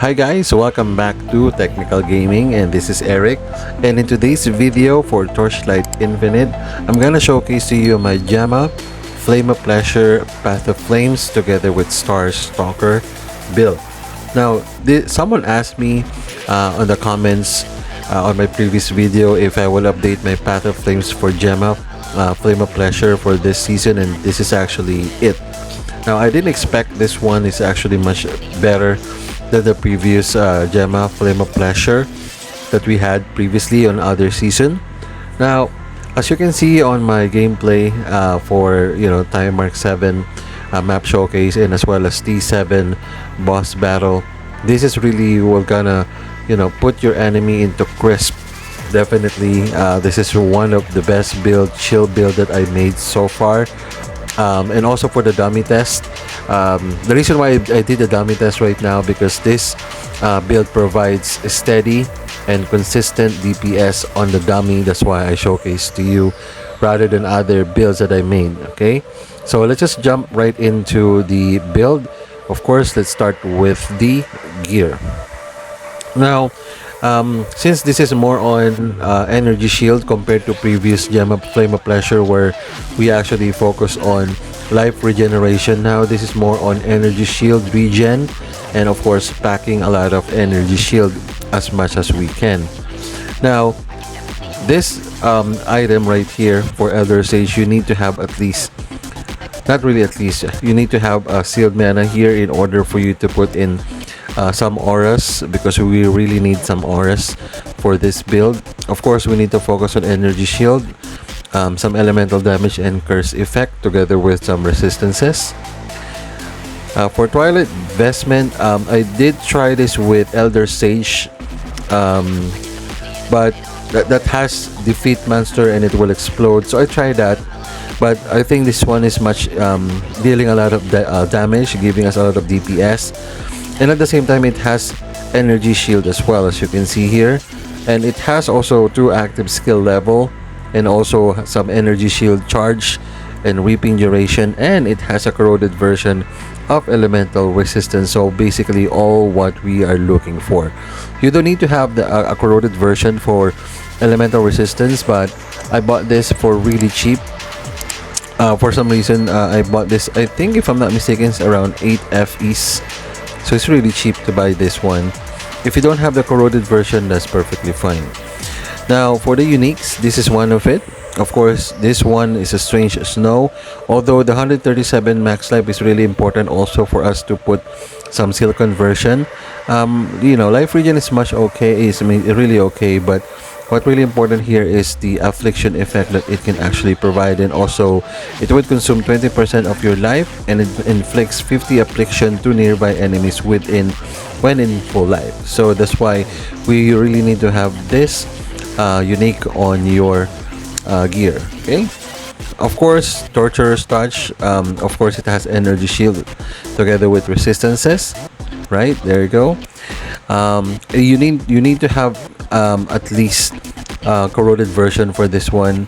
Hi guys, welcome back to Technical Gaming, and this is Eric, and in today's video for Torchlight Infinite, I'm gonna showcase to you my Gemma, Flame of Pleasure, Path of Flames together with Star Stalker build. Now, someone asked me on the comments on my previous video if I will update my Path of Flames for Gemma, Flame of Pleasure for this season, and this is actually it. Now, I didn't expect this one is actually much better than the previous Gemma Flame of Pleasure that we had previously on other season. Now, as you can see on my gameplay for Time Mark 7 map showcase and as well as T7 boss battle, this is really gonna put your enemy into crisp. Definitely, this is one of the best chill build that I made so far. And also for the dummy test, the reason why I did the dummy test right now, because this build provides a steady and consistent DPS on the dummy. That's why I showcased to you rather than other builds that I made. Okay, so let's just jump right into the build. Of course, let's start with the gear. Now, since this is more on energy shield compared to previous Gemma Flame of Pleasure where we actually focus on life regeneration, now this is more on energy shield regen, and of course packing a lot of energy shield as much as we can. Now, this item right here for Elder Sage, you need to have at least, not really at least, you need to have a sealed mana here in order for you to put in some auras, because we really need some auras for this build. Of course, we need to focus on energy shield, some elemental damage and curse effect together with some resistances. For Twilight Vestment, I did try this with Elder Sage, but that has defeat monster and it will explode, so I tried that. But I think this one is much dealing a lot of damage, giving us a lot of DPS, and at the same time it has energy shield as well, as you can see here. And it has also 2 active skill level, and also some energy shield charge and reaping duration, and it has a corroded version of elemental resistance. So basically all what we are looking for. You don't need to have a corroded version for elemental resistance, but I bought this for really cheap. For some reason, I bought this, I think if I'm not mistaken, it's around 8 FEs. So it's really cheap to buy this one. If you don't have the corroded version, that's perfectly fine. Now for the uniques, this is one of it. Of course, this one is a strange snow, although the 137 max life is really important also for us to put some skill conversion. Life regen is much okay, really okay, but what really important here is the affliction effect that it can actually provide, and also it would consume 20% of your life, and it inflicts 50 affliction to nearby enemies when in full life. So that's why we really need to have this unique on your gear. Okay, of course, Torturer's Touch, of course it has energy shield together with resistances. Right there you go. You need to have at least corroded version for this one,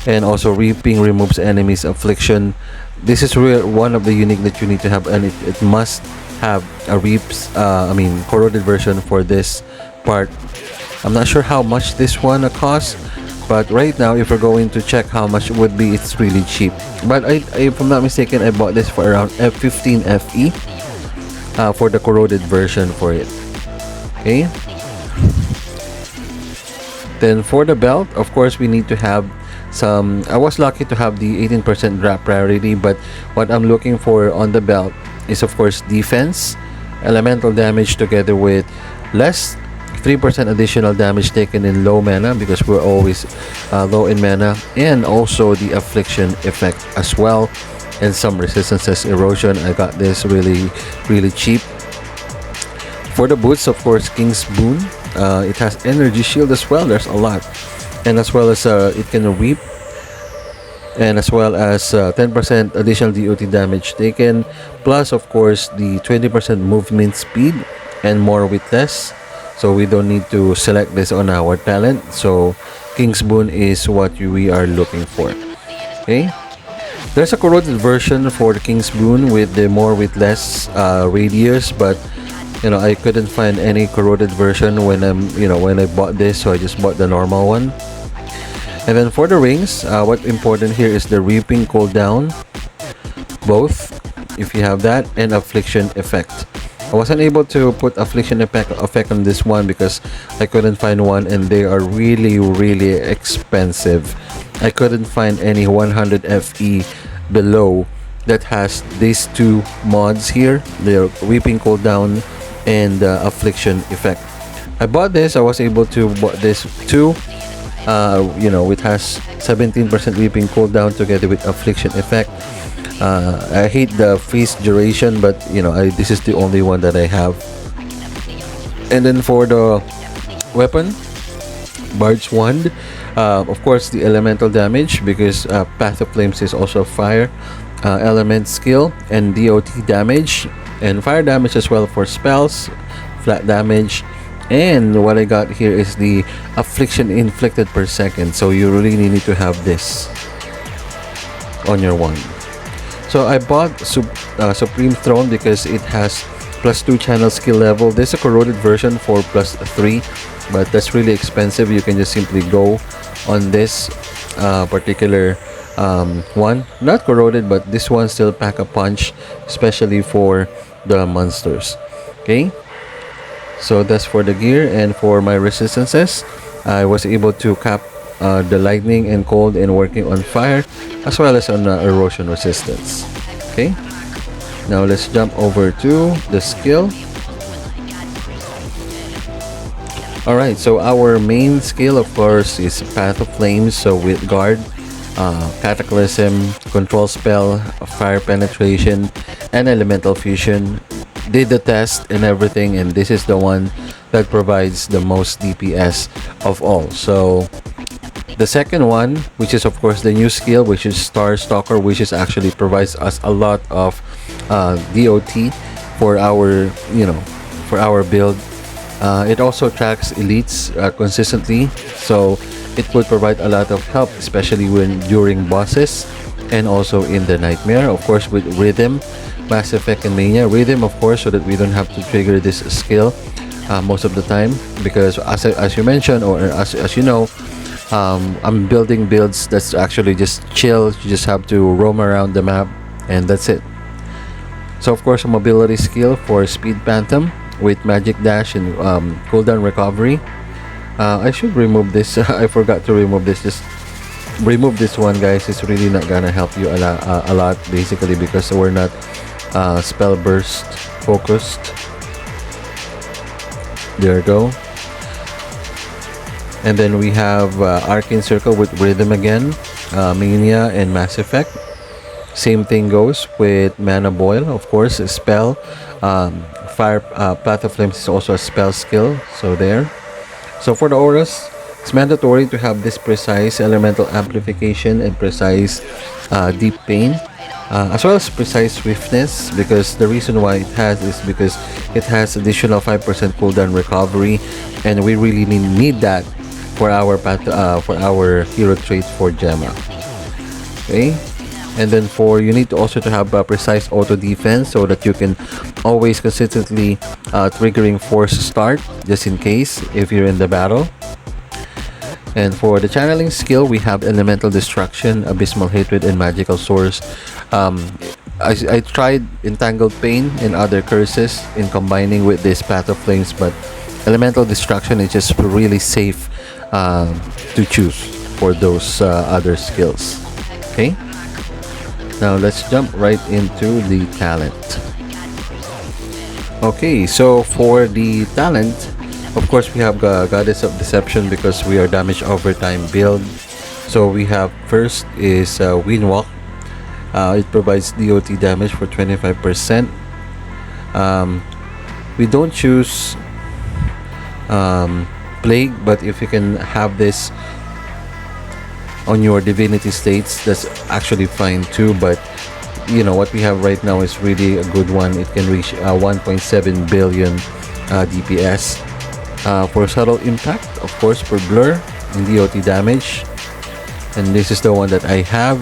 and also reaping removes enemies affliction. This is one of the unique that you need to have, and it must have a corroded version for this part. I'm not sure how much this one costs, but right now if we're going to check how much it would be, it's really cheap. But if I'm not mistaken, I bought this for around 15 FE for the corroded version for it. Okay, then for the belt, of course we need to have some. I was lucky to have the 18% drop priority, but what I'm looking for on the belt is of course defense, elemental damage together with less 3% additional damage taken in low mana, because we're always low in mana, and also the affliction effect as well, and some resistances, erosion. I got this really cheap. For the boots, of course, King's Boon. It has energy shield as well. There's a lot, and as well as it can reap, and as well as 10% additional DOT damage taken, plus of course the 20% movement speed and more with less. So we don't need to select this on our talent. So King's Boon is what we are looking for. Okay, there's a corroded version for the King's Boon with the more with less radius, but I couldn't find any corroded version when I bought this, so I just bought the normal one. And then for the rings, what's important here is the reaping cooldown, both if you have that, and affliction effect. I wasn't able to put affliction effect on this one because I couldn't find one, and they are really expensive. I couldn't find any 100 FE below that has these two mods here, the reaping cooldown and the affliction effect. I bought this. I was able to buy this too. It has 17% reaping cooldown together with affliction effect. I hate the freeze duration, but this is the only one that I have. And then for the weapon, Bard's Wand, of course the elemental damage, because Path of Flames is also fire element skill, and DOT damage and fire damage as well for spells, flat damage. And what I got here is the affliction inflicted per second, so you really need to have this on your wand. So I bought Supreme Throne because it has +2 channel skill level. There's a corroded version for +3, but that's really expensive. You can just simply go on this particular one. Not corroded, but this one still pack a punch, especially for the monsters. Okay, so that's for the gear. And for my resistances, I was able to cap the lightning and cold and working on fire, as well as on erosion resistance. Okay, now let's jump over to the skill. Alright, so our main skill of course is Path of Flames, so with guard, cataclysm, control spell, fire penetration, and elemental fusion. Did the test and everything, and this is the one that provides the most DPS of all. So the second one, which is of course the new skill, which is Star Stalker, which is actually provides us a lot of DOT for our for our build. It also tracks elites consistently, so it would provide a lot of help, especially when during bosses and also in the nightmare. Of course, with rhythm, Mass Effect and Mania. Rhythm, of course, so that we don't have to trigger this skill most of the time, because as you mentioned, or as you know, I'm building builds that's actually just chill. You just have to roam around the map and that's it. So of course, a mobility skill for Speed Phantom with Magic Dash and cooldown recovery. I should remove this. I forgot to remove this. Just remove this one, guys. It's really not gonna help you a lot basically, because we're not spell burst focused. There we go. And then we have Arcane Circle with Rhythm again, Mania and Mass Effect. Same thing goes with Mana Boil, of course, a spell. Fire Path of Flames is also a spell skill, so there. So for the auras, it's mandatory to have this precise elemental amplification and precise deep pain, as well as precise swiftness, because the reason why it has is because it has additional 5% cooldown recovery, and we really need that for our hero trait for Gemma. Okay, and then you need to also to have a precise auto defense, so that you can always consistently triggering force start just in case if you're in the battle. And for the channeling skill, we have Elemental Destruction, Abysmal Hatred, and Magical Source. I tried Entangled Pain and other curses in combining with this Path of Flames, but Elemental Destruction is just really safe to choose for those other skills. Okay, now let's jump right into the talent. Okay, so for the talent, of course, we have Goddess of Deception because we are damage over time build. So we have first is Windwalk. It provides DOT damage for 25%. We don't choose Plague, but if you can have this on your Divinity Slates, that's actually fine too. But you know what we have right now is really a good one. It can reach 1.7 billion DPS. For Subtle Impact, of course, for Blur and DOT damage, and this is the one that I have.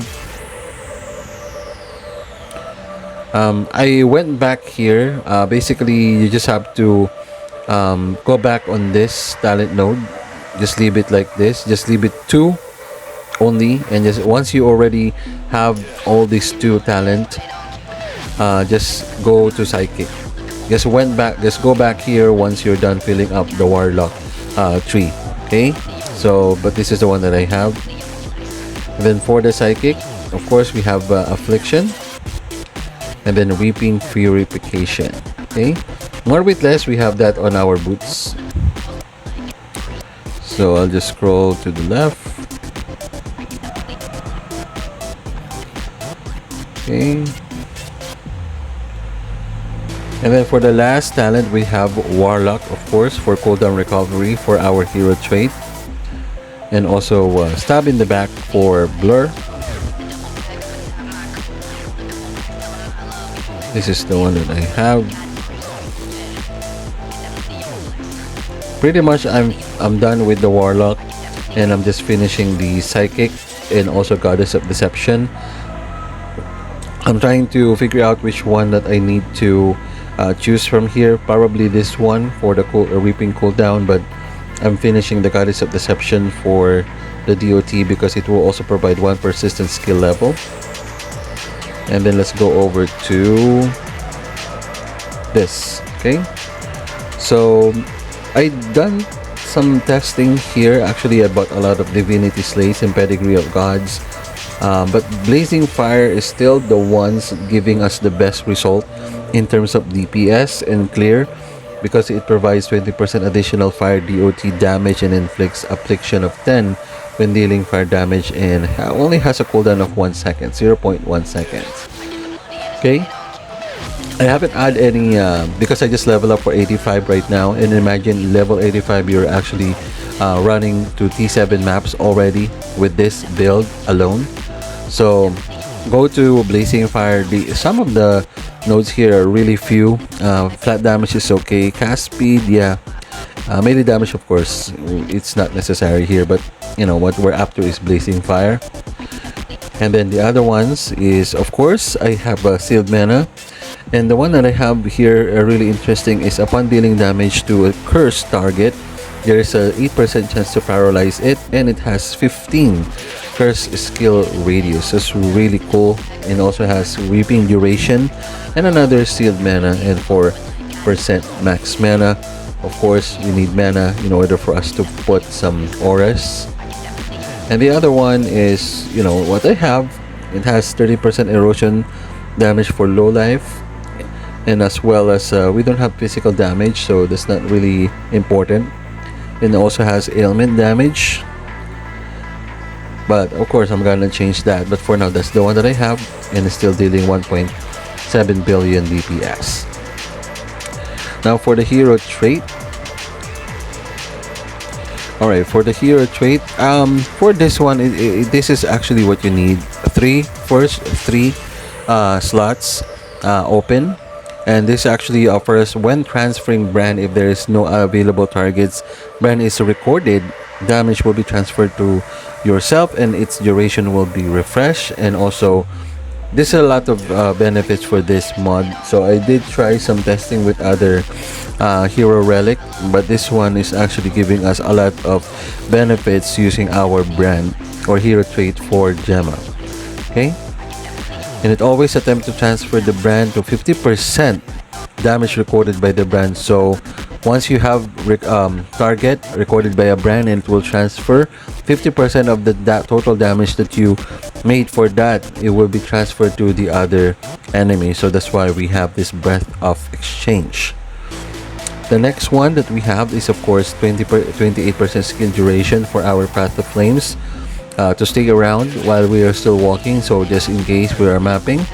I went back here. Basically, you just have to go back on this talent node. Just leave it like this. Just leave it 2 only, and just once you already have all these 2 talent, just go to Psychic. Just go back here once you're done filling up the Warlock tree. Okay, so but this is the one that I have. And then for the Psychic, of course, we have Affliction, and then Reaping Purification. Okay, more with less, we have that on our boots. So I'll just scroll to the left. Okay. And then for the last talent, we have Warlock, of course, for cooldown recovery for our hero trait. And also Stab in the Back for Blur. This is the one that I have. Pretty much I'm done with the Warlock, and I'm just finishing the Psychic and also Goddess of Deception. I'm trying to figure out which one that I need to choose from here. Probably this one for the Reaping cooldown, but I'm finishing the Goddess of Deception for the DOT because it will also provide 1 persistent skill level. And then let's go over to this. Okay, so I done some testing here. Actually, I bought a lot of Divinity Slates and Pedigree of Gods, but Blazing Fire is still the ones giving us the best result in terms of DPS and clear, because it provides 20% additional fire DOT damage and inflicts affliction of 10 when dealing fire damage, and only has a cooldown of 1 second, 0.1 seconds. Okay, I haven't added any because I just level up for 85 right now, and imagine level 85 you're actually running to T7 maps already with this build alone. So go to Blazing Fire. Some of the Nodes here are really few. Flat damage is okay. Cast speed, yeah. Melee damage, of course, it's not necessary here, but you know what we're after is blazing fire. And then the other ones is, of course, I have a sealed mana. And the one that I have here really interesting is upon dealing damage to a cursed target, there is a 8% chance to paralyze it, and it has 15 curse skill radius. That's really cool, and also has reaping duration and another sealed mana and 4% max mana. Of course, we need mana in order for us to put some auras. And the other one is, you know, what I have. It has 30% erosion damage for low life, and as well as we don't have physical damage, so that's not really important. It also has ailment damage, but of course I'm gonna change that. But for now, that's the one that I have, and it's still dealing 1.7 billion DPS. Now for the hero trait. Alright, for the hero trait, for this one, this is actually what you need. First three slots open, and this actually offers when transferring brand, if there is no available targets, brand is recorded, damage will be transferred to yourself, and its duration will be refreshed. And also, there's a lot of benefits for this mod. So I did try some testing with other hero relic, but this one is actually giving us a lot of benefits using our brand or hero trait for Gemma. Okay, and it always attempts to transfer the brand to 50% damage recorded by the brand. So once you have target recorded by a brand, and it will transfer 50% of the total damage that you made for that, it will be transferred to the other enemy. So that's why we have this breath of exchange. The next one that we have is, of course, 28% skill duration for our Path of Flames to stay around while we are still walking, so just in case we are mapping.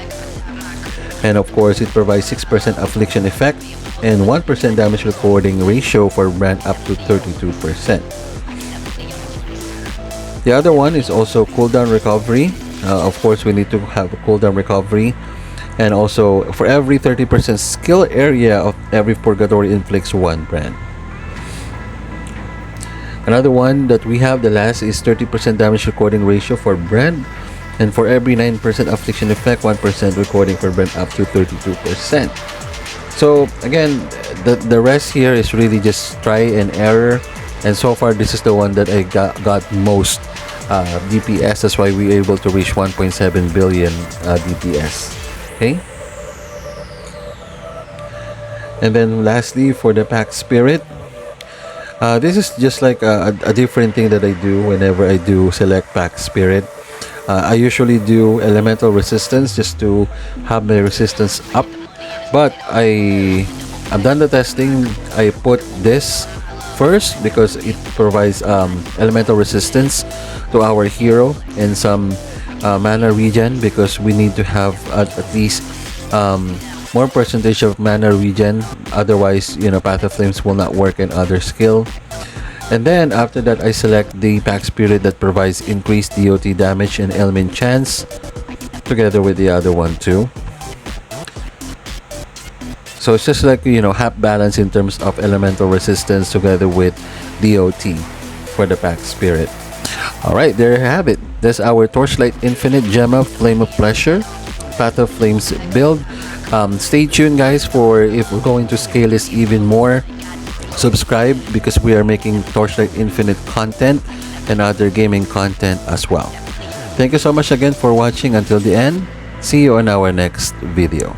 And of course, it provides 6% affliction effect and 1% damage recording ratio for brand up to 32%. The other one is also cooldown recovery. Of course, we need to have a cooldown recovery. And also, for every 30% skill area of every purgatory inflicts one brand. Another one that we have, the last, is 30% damage recording ratio for brand. And for every 9% affliction effect, 1% recording for brand up to 32%. So again, the rest here is really just try and error. And so far, this is the one that I got most DPS. That's why we were able to reach 1.7 billion DPS. Okay. And then lastly, for the Pact Spirit, this is just like a different thing that I do whenever I do select Pact Spirit. I usually do elemental resistance just to have my resistance up, but I've done the testing. I put this first because it provides elemental resistance to our hero and some mana regen, because we need to have at least more percentage of mana regen, otherwise, you know, Path of Flames will not work in other skill. And then after that, I select the Pact Spirit that provides increased DOT damage and ailment chance together with the other one too. So it's just like, you know, half balance in terms of elemental resistance together with DOT for the Pact Spirit. Alright, there you have it. That's our Torchlight Infinite Gemma Flame of Pleasure Path of Flames build. Stay tuned, guys, for if we're going to scale this even more. Subscribe, because we are making Torchlight Infinite content and other gaming content as well. Thank you so much again for watching until the end. See you on our next video.